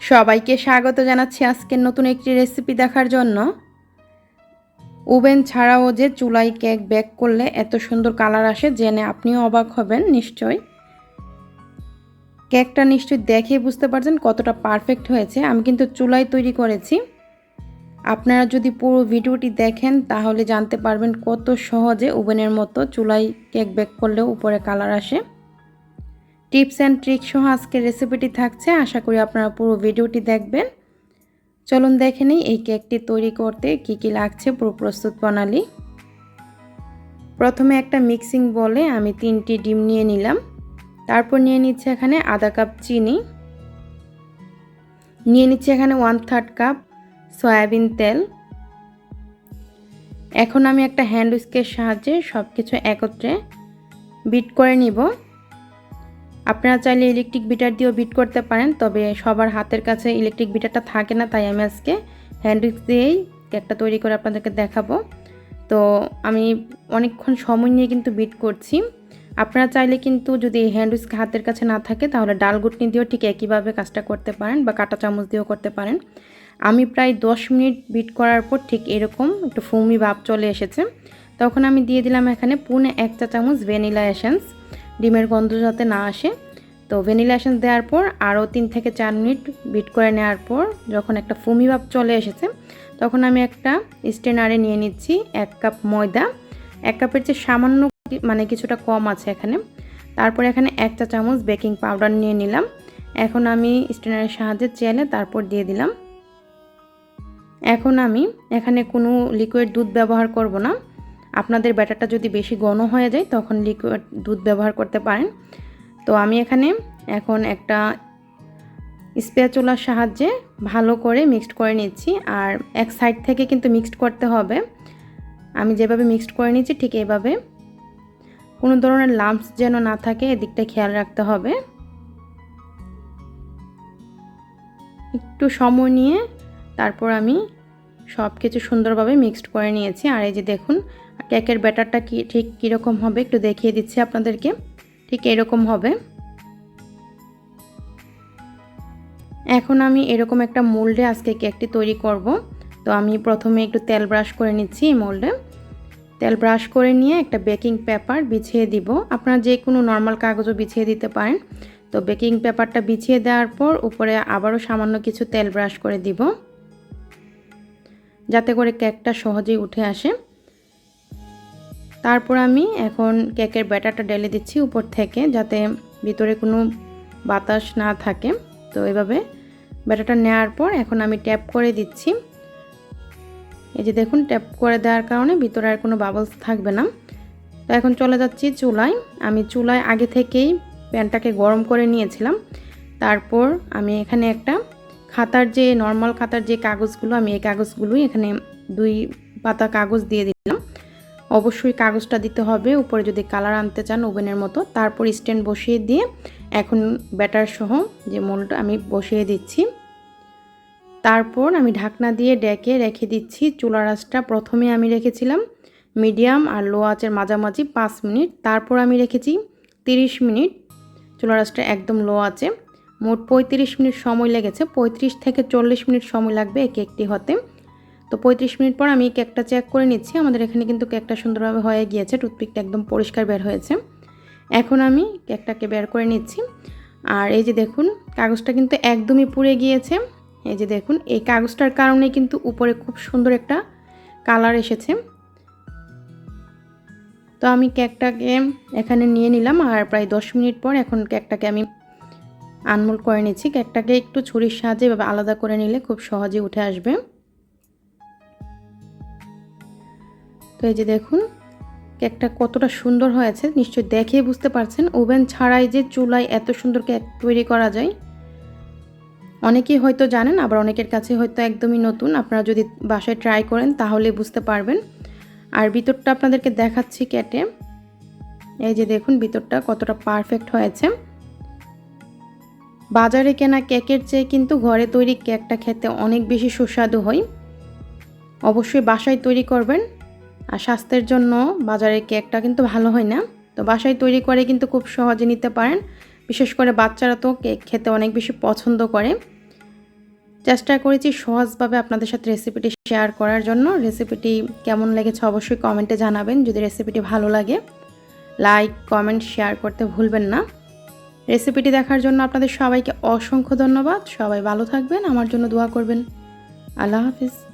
সবাইকে স্বাগত জানাচ্ছি আজকের নতুন একটি রেসিপি দেখার জন্য। ওভেন ছাড়াও যে চুলায় কেক বেক করলে এত সুন্দর কালার আসে জেনে আপনিও অবাক হবেন নিশ্চয়ই। কেকটা নিশ্চয়ই দেখে বুঝতে পারছেন কতটা পারফেক্ট হয়েছে। আমি কিন্তু চুলায় তৈরি করেছি। আপনারা যদি পুরো ভিডিওটি দেখেন তাহলে জানতে পারবেন কত সহজে ওভেনের মতো চুলায় কেক বেক করলেও উপরে কালার আসে। টিপস অ্যান্ড ট্রিক সহ আজকের রেসিপিটি থাকছে, আশা করি আপনারা পুরো ভিডিওটি দেখবেন। চলুন দেখে নিই এই কেকটি তৈরি করতে কি কি লাগছে পুরো প্রস্তুত প্রণালী। প্রথমে একটা মিক্সিং বলে আমি 3টি ডিম নিয়ে নিলাম। তারপর নিয়ে নিচ্ছি এখানে আধা কাপ চিনি, নিয়ে নিচ্ছি এখানে 1/3 কাপ সয়াবিন তেল। এখন আমি একটা হ্যান্ড উইস্কের সাহায্যে সব কিছু একত্রে বিট করে নিব। আপনারা চাইলে ইলেকট্রিক বিটার দিয়েও বিট করতে পারেন, তবে সবার হাতের কাছে ইলেকট্রিক বিটারটা থাকে না, তাই আমি আজকে হ্যান্ড উইস্ক দিয়েই কেকটা তৈরি করে আপনাদেরকে দেখাবো। তো আমি অনেকক্ষণ সময় নিয়ে কিন্তু বিট করছি। আপনারা চাইলে কিন্তু যদি হ্যান্ড উইস্ক হাতের কাছে না থাকে তাহলে ডাল ঘুটনি দিয়েও ঠিক একইভাবে কাজটা করতে পারেন বা কাঁটা চামচ দিয়েও করতে পারেন। আমি প্রায় 10 মিনিট বিট করার পর ঠিক এরকম একটু ফোমি ভাব চলে এসেছে। তখন আমি দিয়ে দিলাম এখানে 1/2 চা চামচ ভ্যানিলা এসেন্স, ডিমের গন্ধ যাতে না আসে। তো ভ্যানিলা এসেন্স দেওয়ার পর আরও 3 থেকে 4 মিনিট বিট করে নেওয়ার পর যখন একটা ফোমি ভাব চলে এসেছে তখন আমি একটা স্ট্রেনারে নিয়ে নিচ্ছি 1 কাপ ময়দা। 1 কাপের চেয়ে সামান্য কিছুটা কম আছে এখানে। তারপর এখানে 1 চা চামচ বেকিং পাউডার নিয়ে নিলাম। এখন আমি স্ট্রেনারের সাহায্যে চেলে তারপর দিয়ে দিলাম। এখন আমি এখানে কোনো লিকুইড দুধ ব্যবহার করব না। আপনাদের ব্যাটারটা যদি বেশি ঘন হয়ে যায় তখন লিকুইড দুধ ব্যবহার করতে পারেন। তো আমি এখানে এখন একটা স্প্যাচুলার সাহায্যে ভালো করে মিক্সড করে নিচ্ছি, আর এক সাইড থেকে কিন্তু মিক্সড করতে হবে। আমি যেভাবে মিক্সড করে নিচ্ছি ঠিক এইভাবে, কোনো ধরনের লাম্পস যেন না থাকে এদিকটা খেয়াল রাখতে হবে। একটু সময় নিয়ে তারপর আমি সব কিছু সুন্দরভাবে মিক্সড করে নিয়েছি। আর এই যে দেখুন কেকের ব্যাটারটা ঠিক কীরকম হবে একটু দেখিয়ে দিচ্ছি আপনাদেরকে। ঠিক এরকম হবে। এখন আমি এরকম একটা মোল্ডে আজকে কেকটি তৈরি করব। তো আমি প্রথমে একটু তেল ব্রাশ করে নিচ্ছি এই মোল্ডে। তেল ব্রাশ করে নিয়ে একটা বেকিং পেপার বিছিয়ে দিব। আপনারা যে কোনো নর্মাল কাগজও বিছিয়ে দিতে পারেন। তো বেকিং পেপারটা বিছিয়ে দেওয়ার পর উপরে আবারও সামান্য কিছু তেল ব্রাশ করে দিব, যাতে করে কেকটা সহজেই উঠে আসে। তারপর আমি এখন কেকের ব্যাটারটা ঢেলে দিচ্ছি উপর থেকে, যাতে ভিতরে কোনো বাতাস না থাকে। তো এভাবে ব্যাটারটা নেওয়ার পর এখন আমি ট্যাপ করে দিচ্ছি। এই যে দেখুন ট্যাপ করে দেওয়ার কারণে ভিতরে আর কোনো বাবলস থাকবে না। তো এখন চলে যাচ্ছি চুলায়। আমি চুলায় আগে থেকেই প্যানটাকে গরম করে নিয়েছিলাম। তারপর আমি এখানে একটা খাতার যে নর্মাল খাতার যে কাগজগুলো, আমি এই কাগজগুলোই এখানে 2 পাতা কাগজ দিয়ে দিলাম। অবশ্যই কাগজটা দিতে হবে উপরে যদি কালার আনতে চান ওভেনের মতো। তারপর স্ট্যান্ড বসিয়ে দিয়ে এখন ব্যাটার সহ যে মোল্ডটা আমি বসিয়ে দিচ্ছি। তারপর আমি ঢাকনা দিয়ে ডেকে রেখে দিচ্ছি। চুলার আঁচটা প্রথমে আমি রেখেছিলাম মিডিয়াম আর লো আঁচের মাঝামাঝি 5 মিনিট। তারপর আমি রেখেছি 30 মিনিট চুলার আঁচটা একদম লো আঁচে। মোট 35 মিনিট সময় লেগেছে। 35 থেকে 40 মিনিট সময় লাগবে এই কেকটি হতে। তো 35 মিনিট পর আমি কেকটা চেক করে নিচ্ছি। আমাদের এখানে কিন্তু কেকটা সুন্দরভাবে হয়ে গিয়েছে, টুথপিকটা একদম পরিষ্কার বের হয়েছে। এখন আমি কেকটাকে বের করে নিচ্ছি। আর এই যে দেখুন কাগজটা কিন্তু একদমই পুড়ে গিয়েছে। এই যে দেখুন এই কাগজটার কারণে কিন্তু উপরে খুব সুন্দর একটা কালার এসেছে। তো আমি কেকটাকে এখানে নিয়ে নিলাম, আর প্রায় 10 মিনিট পর এখন কেকটাকে আমি আনমোল্ড করে নিচ্ছি। কেকটাকে একটু ছুরির সাহায্যে এভাবে আলাদা করে নিলে খুব সহজেই উঠে আসবে। তো এই যে দেখুন কেকটা কতটা সুন্দর হয়েছে নিশ্চয়ই দেখেই বুঝতে পারছেন। ওভেন ছাড়াই যে চুলায় এত সুন্দর কেক তৈরি করা যায় অনেকেই হয়তো জানেন, আবার অনেকের কাছে হয়তো একদমই নতুন। আপনারা যদি বাসায় ট্রাই করেন তাহলে বুঝতে পারবেন। আর ভিতরটা আপনাদেরকে দেখাচ্ছি কেটে। এই যে দেখুন ভিতরটা কতটা পারফেক্ট হয়েছে। বাজারে কেনা কেকের চেয়ে কিন্তু ঘরে তৈরি কেকটা খেতে অনেক বেশি সুস্বাদু হয়। অবশ্যই বাসায় তৈরি করবেন। আর স্বাস্থ্যের জন্য বাজারের কেকটা কিন্তু ভালো হয় না। তো বাসায় তৈরি করে কিন্তু খুব সহজে নিতে পারেন। বিশেষ করে বাচ্চারা তো কেক খেতে অনেক বেশি পছন্দ করে। চেষ্টা করেছি সহজভাবে আপনাদের সাথে রেসিপিটি শেয়ার করার জন্য। রেসিপিটি কেমন লেগেছে অবশ্যই কমেন্টে জানাবেন। যদি রেসিপিটি ভালো লাগে লাইক, কমেন্ট, শেয়ার করতে ভুলবেন না। রেসিপিটি দেখার জন্য আপনাদের সবাইকে অসংখ্য ধন্যবাদ। সবাই ভালো থাকবেন, আমার জন্য দোয়া করবেন। আল্লাহ হাফিজ।